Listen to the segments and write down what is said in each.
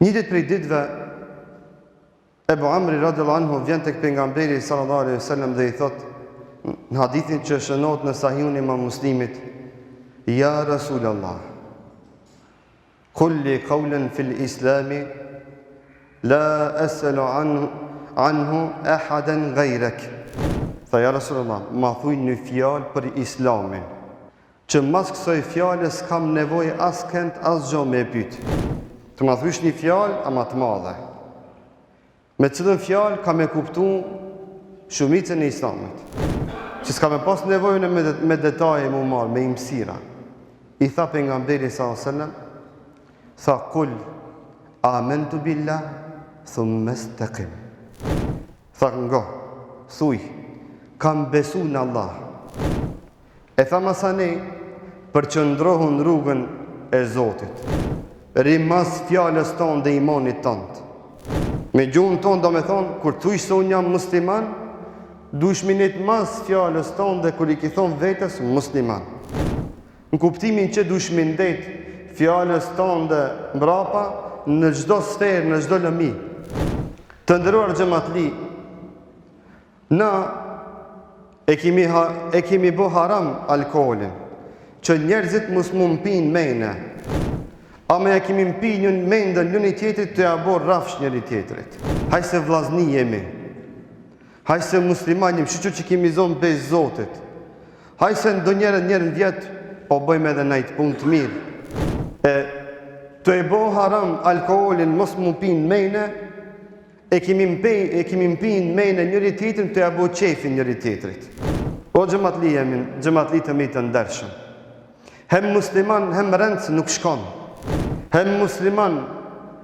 Një ditë prej ditëve, Ebu Amri radhiyallahu anhu vjen tek pejgamberi sallallahu alaihi wasallam dhe i thot në hadithin që shënohet në Sahihun e Imam Muslimit: Ja Rasulallah, kulli qawlan fil Islami la as'alu anhu ahadan ghayrak. Tha, ja Rasulallah, ma thuj një fjalë për Islamin, që mas kësaj fjales kam nevojë as kënd as gjë me pyet. Të ma thush një fjalë ama të madhe, me cilën fjalë ka me kuptu shumicën e Islamit, që s'ka me pas nevojën me detaje mu marë, me imësira. I tha pejgamberi sallallahu alaihi wasallam, tha, kul amantu billah thumma istaqim. Tha, thuj, kam besu në Allah. E tha masane, përqëndrohu në rrugën e Zotit, rimas fjallës tonë dhe imanit tonë. Me gjuhën tonë do me thonë, kur thuj se unë jam musliman, dush minit mas fjallës tonë dhe kur i ki thonë vetës musliman. Në kuptimin që dush mindet fjallës tonë dhe mbrapa në gjdo sferë, në gjdo lëmi. Të ndëruar xhamatli, na e kemi bo haram alkoholin, që njerëzit mos mund pinë mejnë, ama e kemi mpi një mendën njëri tjetrit të ja bo rafsh njëri tjetrit. Haj se vllazni jemi, haj se musliman jemi, shqyqo që kemi zonë bez Zotit, haj se ndo njerën vjetë, po bëjmë edhe najtë punë të mirë. Të e bo haram alkoholin, mos mund pinë mejnë, e kemi mpinë mejnë njëri tjetrin të ja bo qefin njëri tjetrit. O xhamatli jemi, xhamatli të mi të ndershëm. Hem musliman, hem rëndës nuk shkon. Hem musliman,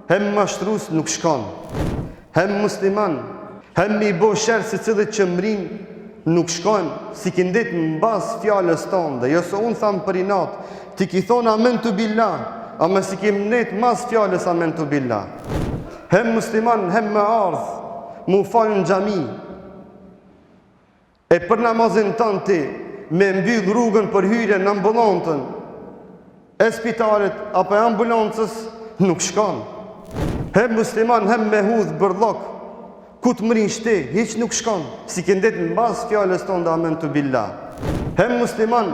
hem mashtrus nuk shkon. Hem musliman, hem mi bo shërë se cilët që mrin nuk shkon. Si kindit në bas fjallës tonë dhe, jo se unë thamë për i natë, ti ki thonë amen të billah, ama si kim net mas fjallës amen të billah. Hem musliman, hem me ardhë, mu falë në gjami, e për namazin tënë ti, me mbyll rrugën për hyrje në ambulantën, e spitalit apo e ambulancës, nuk shkon. Hem musliman, hem me hudhë bërlok, ku të mërin shte, hiq nuk shkon, si këndet në bas fjallës tonë dhe amen të billah. Hem musliman,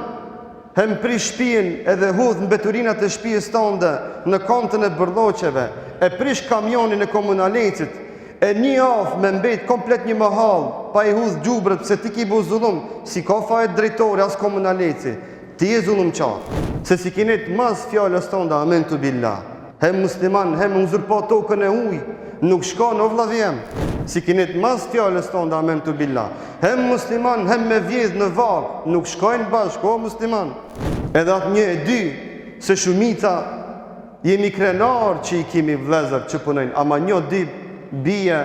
hem pri shpijen edhe hudhë në beturinat e shpijës tonë dhe në kontën e bërloqeve, e prish kamionin e komunalecit, e një afë me mbet komplet një mahal, pa i hudhë gjubrët, pëse ti ki bu zullum, si ka fajet drejtori as komunaleci, ti e zullum qarë, se si kinet mas fjallës tonë dhe amen të billah. Hem musliman, hem uzurpo tokën e uj, nuk shkon o vlavjem, si kinet mas fjallës tonë dhe amen të billah. Hem musliman, hem me vjedh në varë, nuk shkojnë bashkë, o musliman. Edhe atë një e dy, se shumica jemi krenar që i kemi vlezër që punojnë, ama një dy bia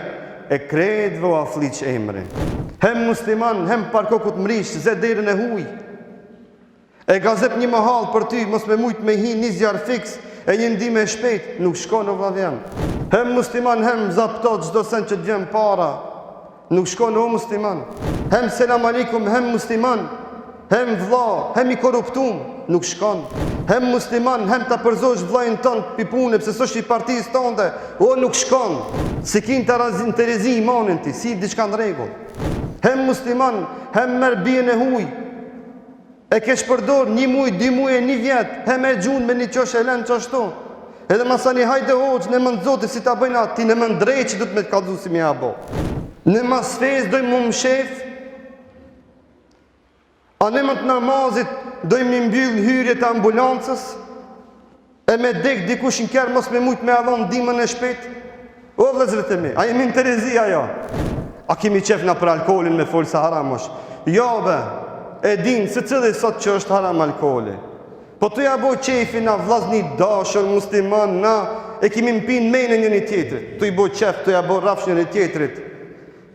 e kredve o afliq emrin. Hem musliman, hem parkokut mrish, ze derën e huj, e gazep një mahal për ty, mos me mujt me hi një zjarë fix, e një ndime e shpejt, nuk shkon o vladhjem. Hem musliman, hem zaptot gjdo sen që të vjen para, nuk shkon o musliman. Hem selam alikum, hem musliman, hem vla, hem i korruptum, nuk shkon. Hem musliman, hem të përzojsh vlajnë tënë pipune, pëse së është i partijës tënde, o nuk shkon. Si kin të rezi imanin ti, si diçka në regull. Hem musliman, hem merë bjen e huj, e kesh përdor një muj, 2 muj e 1 vjet, hem e gjun me një qosh e len qashtu. Edhe masani hajde hoqë, në mëndë zotë si ta bëjna, ti në mëndë drejt që du të me të kaldu si mi abo. Në mas fez dojmë më më shef, a në mëndë namazit dojmë më mbyll hyrjet e ambulancës, e me dek dikush në kjerë mos me mujt me adhon dimën e shpet. O vëzrët e mi, a jemi në Terezia jo? A kemi qef nga për alkoholin me folë sa haram është? Jo be, e din se cëdhe sot që është haram alkoholi. Po të ja bo qefi na vlazni dashër, musliman, na e kemi mpin mejnë njëni tjetrit. Të i bo qef, të ja bo rafsh njëni tjetrit.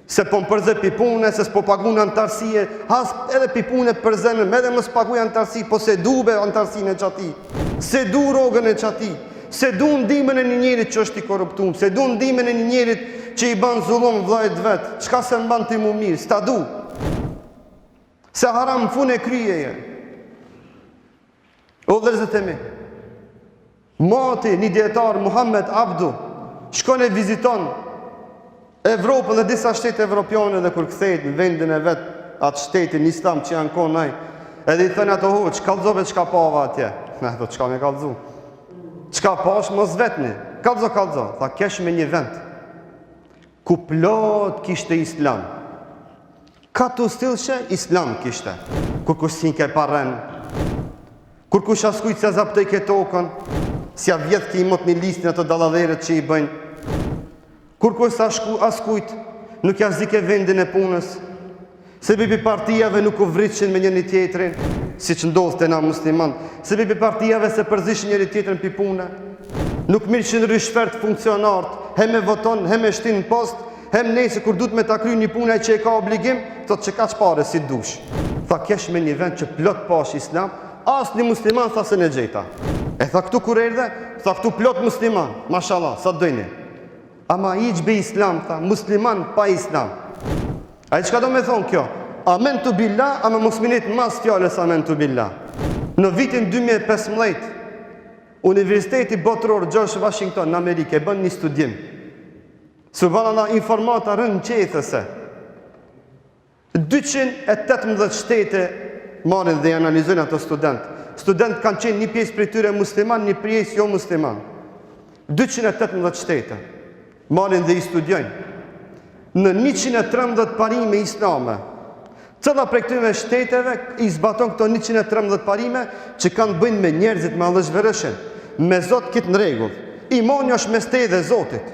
Se po më përze pipune, se s'po pagu në antarësie, has edhe pipune përzenëm, edhe më s'pagu në antarësi, po se dube antarësine qati, se du rogën e qati, se du ndimën e një njerit që është i korruptum, se du ndimën e një njerit që i ban zullum vlajt vetë, qka se mban të mu mirë, s'ta du. Se haram fun e kryjeje. O vëllezërit e mi, mati një dietar Muhammed Abdu shkon e viziton Evropën dhe disa shtete evropiane dhe kur kthejt në vendin e vet, atë shtetin islam që janë konë naj, edhe i thënë ato që kallzove çka pava atje. Me ato çka me kallzu. Çka pash mos vetni. Kallzo. Tha kesh me një vend ku plot kishte islam. Ka të stilëshe, islam kishte. Kur kush sin ke parren, kur kush askujt se zaptoj ke tokën, si a vjetë ki imot një listin ato dalladheret që i bëjnë, kur kush askujt nuk ja zike vendin e punës, se bibi partijave nuk u vritëshin me njëri tjetrin, si që ndodhë të na musliman, se bibi partijave se përzishin njëri tjetrin pi punë, nuk mirëshin rishfert funksionart, he me voton, he me shtin në post, hem nejse kur du të me ta kry një punaj që e ka obligim, thot që ka që pare si dush. Tha kesh me një vend që plot pash islam, as një musliman tha se në gjeta. E tha këtu kur erdhe, tha këtu plot musliman, mashallah, sa dojni. Ama i gjbe islam, tha, musliman pa islam. A i qka do me thonë kjo? Amen të billah, ama musminit mas fjales amen të billah. Në vitin 2015, Universiteti Botëror George Washington në Amerike bën një studim. Subhanallah, informata rënë qethëse. 218 shtete marrin dhe analizojnë ato student. Student kanë qenë një pjesë prej tyre musliman, një pjesë jo musliman. 218 shtete marrin dhe i studiojnë. Në 113 parime islame, cëlla prej këtyre shteteve i zbaton këto 113 parime që kanë bëjnë me njerëzit me Allëzhverëshin, me Zot kitë në rregull. Imani është me stej dhe Zotit.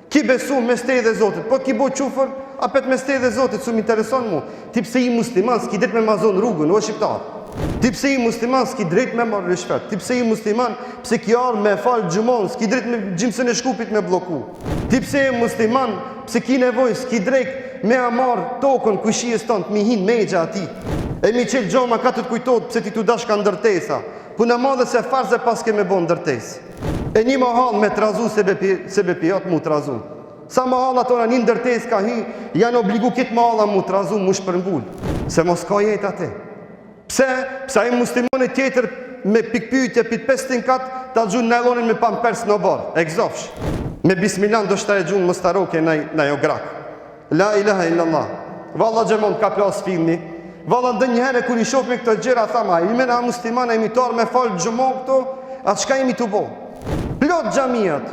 Ki besu me stej dhe Zotit, po ki bo qufër, apet me stej dhe Zotit, su më intereson mu. Ti pse i musliman s'ki drejt me mazon rrugën, o shqiptar. Ti pse i musliman s'ki drejt me marrë rishfet. Ti pse i musliman, pse ki arë me falë gjumon, s'ki drejt me gjimësën e shkupit me bloku. Ti pse i musliman, pse ki nevoj, s'ki drejt me amarë tokën kushijës tonë, të mi hinë megja ati. E mi qelë gjoma ka të të kujtot, pse ti tu dash ka ndërtesa. Puna madhe se farze pas ke me bo ndërtes. E një mahal me trazu se bepijat mu trazu. Sa mahal atona një ndërtes ka hy, janë obligu kitë mahala mu trazu, mu shpërngull. Se mos ka jetë ati. Pse? Pse i muslimonit tjetër me pikpyjtje pit 500 katë, ta gjunë najlonin me pampers në barë, e gzofsh. Me bismilan do shta e gjunë më staroke na jo grak. La ilaha illallah. Valla gjemon ka plas filmi. Valla ndë njëherë kër i shof me këtë gjera, thama, i mena muslimana imitar me falë gjumon këto, atë shka imi të bo? Plot gjamiat,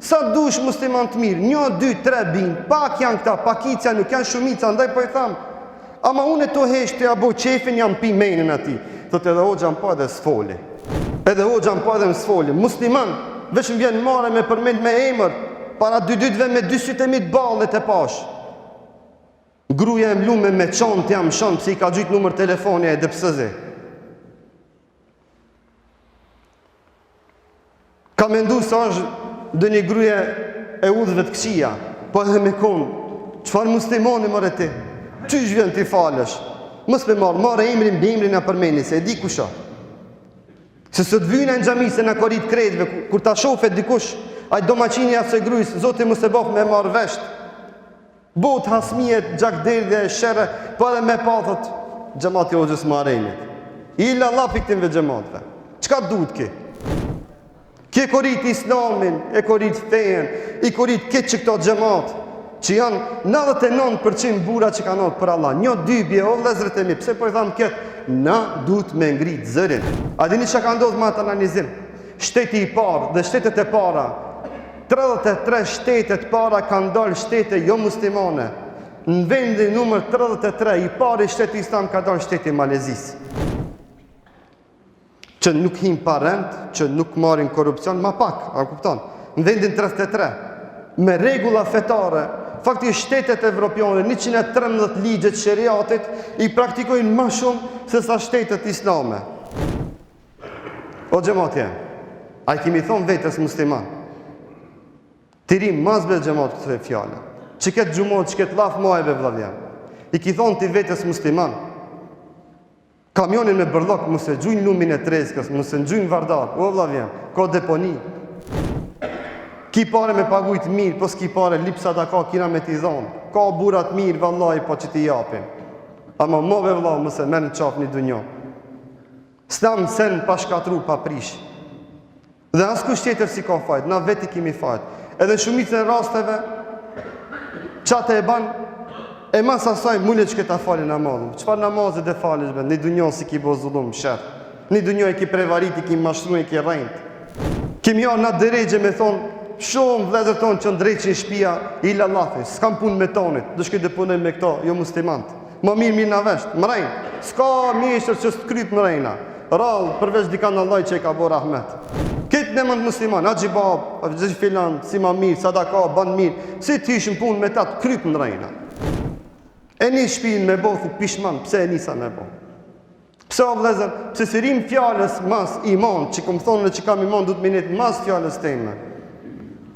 sa dush musliman të mirë, 1, 2, 3 bin, pak janë këta, pakicja, nuk janë shumica, ndaj po e thamë, ama unë e to heshtë të abo qefin, jam pi menin ati, thot edhe o gjam po edhe s'foli, edhe o gjam po edhe më s'foli, musliman, vesh më vjen mare me përmend me emër, para 2 dytve me 2 sytë e mitë ballet e pash, gruja e mlume me qonë të jam shonë, pësi i ka gjytë numër telefoni e dëpsëzi. Ka mendu sa është dë një gruje e udhëve të këqia, po edhe me konë, qëfar muslimoni mërë ti? Qysh vjen t'i falësh? Mës me marë emrin bë emrin e përmeni, se e di kusha. Se së të vyjnë në gjami se në korit kredve, kur ta shofet dikush, ajtë domaqini atë se grujës, zoti mës e bëf me marë veshtë, bot hasmijet, gjakderdje, shere, po edhe me pathët, gjemati o gjësë marenit. Illa Allah piktimve gjematve. Qka duhet ki? Ki e korit islamin, e korit fejen, i korit këtë që këto gjemat, që janë 99% bura që ka nëtë për Allah. 1, 2 bje, o vlezrët e mi, pse po i thamë këtë? Na duhet me ngritë zërin. A dini që ka ndodhë ma të analizim? Shteti i parë dhe shtetet e para, 33 shtetet para kanë dalë shtete jo muslimane. Në vendin numër 33, i pari shteti islam ka dalë shteti Malezis. Që nuk him parent, që nuk marin korupcion, ma pak, a kupton? Në vendin 33, me regula fetare, fakti shtetet evropiane, 113 ligjet sheriatit, i praktikojnë ma shumë se sa shtetet islame. O gjematje, a i kimi thonë vetës musliman, tiri mazbe gjemat këtë fjallë, që këtë gjumot, që këtë laf majve vlavjan, i ki thonë ti vetës musliman, kamionin me bërlok, mëse gjujnë lumin e treskës, mëse në gjujnë vardar, o vlavjan, ka deponi, ki pare me pagujt mirë, po s'ki pare lipsa da ka kina me t'i dhonë, ka burat mirë, vallaj, po që t'i japim, ama move vlau, mëse merë në qaf një dunjo, s'tam sen pa shkatru, pa prish, Dhe askush tjetër si ka fajt, na veti kemi fajt. Edhe shumicën e rasteve, qatë e ban, e mas asaj mullet që këta fali namazën. Qëfar namazët e fali shbe? Një dunjo si ki bo zullum, shërë. Një dunjo e ki prevarit, i ki mashtru, i ki rejnët. Kemi ja na dërejgje me thonë, shumë vlezër tonë që ndrejqin shpia, ila lafi, s'kam pun me tonit, dëshkë dhe punoj me këto, jo muslimant. Ma mirë na vesht, më rejnë. S'ka mjeshtër që s'kryp më rejna. Rallë, përveç dika në Allah që e ka bo rahmet. Këtë në mëndë musliman, a gjibab, a gjithë filan, si ma mirë, sadaka, ban mirë, si të ishën punë me tatë, krypë në rejna. E një shpinë me bo, thë pishman, pse e njësa me bo? Pse o vlezër, pse si rim fjallës mas iman, që këmë thonë në që kam iman, du të minit mas fjallës teme.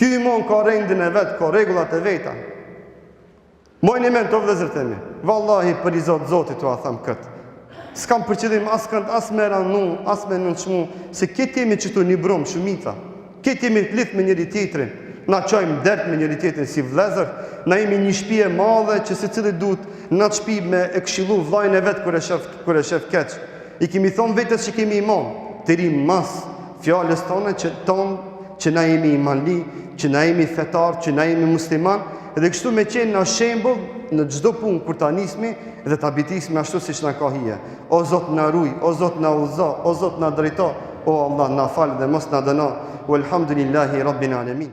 Ky iman ka rendin e vetë, ka regullat e veta. Mojnë i men të vlezër temi, vallahi për i zotit të a thamë këtë. S'kam përqëllim as kënd, as me ranu, as me nënçmu, se këtë jemi qëtu një brumë shumita. Këtë jemi të lithë me njëri tjetrin, na qojmë dert me njëri tjetrin si vlezër, na jemi një shpije madhe që se cili duhet na të shpi me e këshilu vlajnë e vetë kër e shef keq. I kemi thonë vetës që kemi iman, të rim mas fjallës tonë që na jemi imanli, që na jemi fetar, që na jemi musliman, edhe kështu me qenë në shembull në çdo punë kur ta nismi dhe ta bitismi ashtu siç na ka hije. O Zot na ruaj, o Zot na udhëzo, o Zot na drejto, o Allah na fal dhe mos na dëno. Walhamdulillahi rabbil alamin.